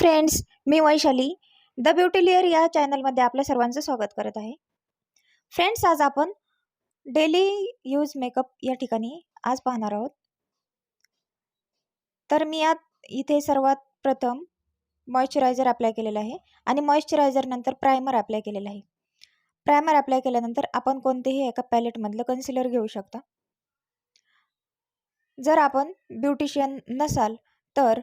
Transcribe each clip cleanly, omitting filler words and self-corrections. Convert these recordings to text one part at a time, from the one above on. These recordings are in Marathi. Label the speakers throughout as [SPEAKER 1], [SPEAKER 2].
[SPEAKER 1] Friends, me Vaishali the beauty layer या चॅनलमध्ये आपल्या सर्वांचं स्वागत करत आहे. फ्रेंड्स, आज आपण डेली यूज मेकअप या ठिकाणी आज पाहणार आहोत. तर मी इथे सर्वात प्रथम मॉइश्चरायझर अप्लाय केलेला आहे आणि मॉइश्चरायझर नंतर प्रायमर अप्लाय केलेला आहे. प्रायमर अप्लाय केल्यानंतर आपण कोणतेही एका पॅलेटमधलं कन्सिलर घेऊ शकता. जर आपण ब्युटिशियन नसाल तर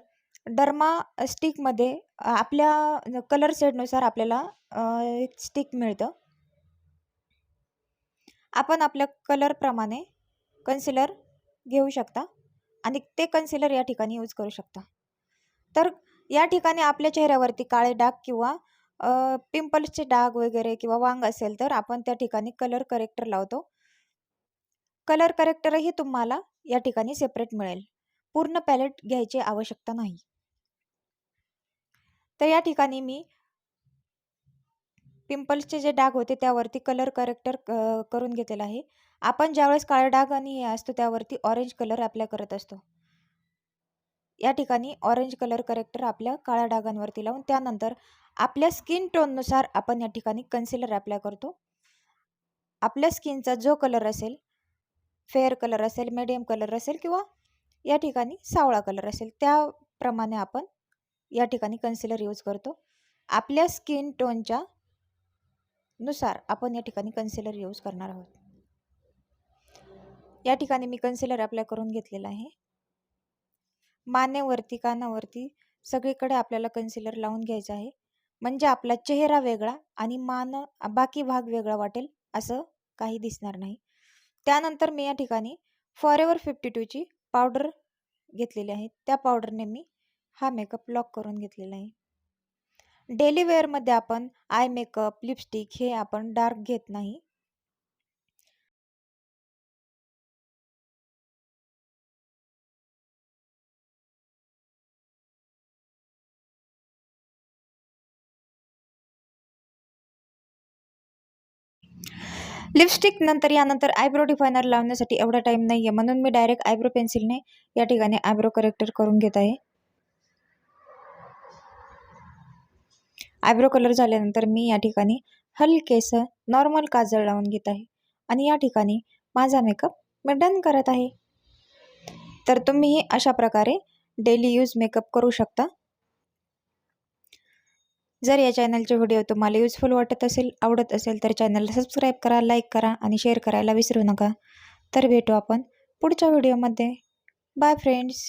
[SPEAKER 1] डर्मा स्टिकमध्ये आपल्या कलर शेडनुसार आपल्याला एक स्टिक मिळतं. आपण आपल्या कलरप्रमाणे कन्सिलर घेऊ शकता आणि ते कन्सिलर या ठिकाणी यूज करू शकता. तर या ठिकाणी आपल्या चेहऱ्यावरती काळे डाग किंवा पिंपल्सचे डाग वगैरे किंवा वांग असेल तर आपण त्या ठिकाणी कलर करेक्टर लावतो. कलर करेक्टरही तुम्हाला या ठिकाणी सेपरेट मिळेल. पूर्ण पॅलेट घ्यायची आवश्यकता नाही. तर या ठिकाणी मी पिंपल्सचे जे डाग होते त्यावरती कलर करेक्टर करून घेतलेला आहे. आपण ज्यावेळेस काळे डाग आणि हे असतो त्यावरती ऑरेंज कलर अप्लाय करत असतो. या ठिकाणी ऑरेंज कलर करेक्टर आपल्या काळ्या डागांवरती लावून त्यानंतर आपल्या स्किन टोननुसार आपण या ठिकाणी कन्सिलर अप्लाय करतो. आपल्या स्किनचा जो कलर असेल, फेअर कलर असेल, मीडियम कलर असेल किंवा या ठिकाणी सावळा कलर असेल, त्याप्रमाणे आपण या ठिकाणी कन्सिलर यूज करतो. आपल्या स्किन टोनच्या नुसार आपण या ठिकाणी कन्सिलर यूज करणार आहोत. या ठिकाणी मी कन्सिलर अप्लाय करून घेतलेला आहे. मानेवरती, कानावरती सगळीकडे आपल्याला कन्सिलर लावून घ्यायचं आहे. म्हणजे आपला चेहरा वेगळा आणि बाकी भाग वेगळा वाटेल असं काही दिसणार नाही. त्यानंतर मी या ठिकाणी फॉरएव्हर 52ची पावडर घेतलेली आहे. त्या पावडरने मी हा मेकअप लॉक करून घेतलेला आहे. डेली वेअरमध्ये आपण आय मेकअप, लिपस्टिक हे आपण डार्क घेत नाही. लिपस्टिक नंतर यानंतर आयब्रो डिफायनर लावण्यासाठी एवढा टाईम नाही आहे, म्हणून मी डायरेक्ट आयब्रो पेन्सिलने या ठिकाणी आयब्रो करेक्टर करून घेत आहे. आयब्रो कलर झाल्यानंतर मी या ठिकाणी हलकेसं नॉर्मल काजळ लावून घेत आहे आणि या ठिकाणी माझा मेकअप मी डन करत आहे. तर तुम्हीही अशा प्रकारे डेली यूज मेकअप करू शकता. जर या चॅनलचे व्हिडिओ तुम्हाला युजफुल वाटत असेल, आवडत असेल तर चॅनलला सबस्क्राईब करा, लाईक करा आणि शेअर करायला विसरू नका. तर भेटू आपण पुढच्या व्हिडिओमध्ये. Bye friends.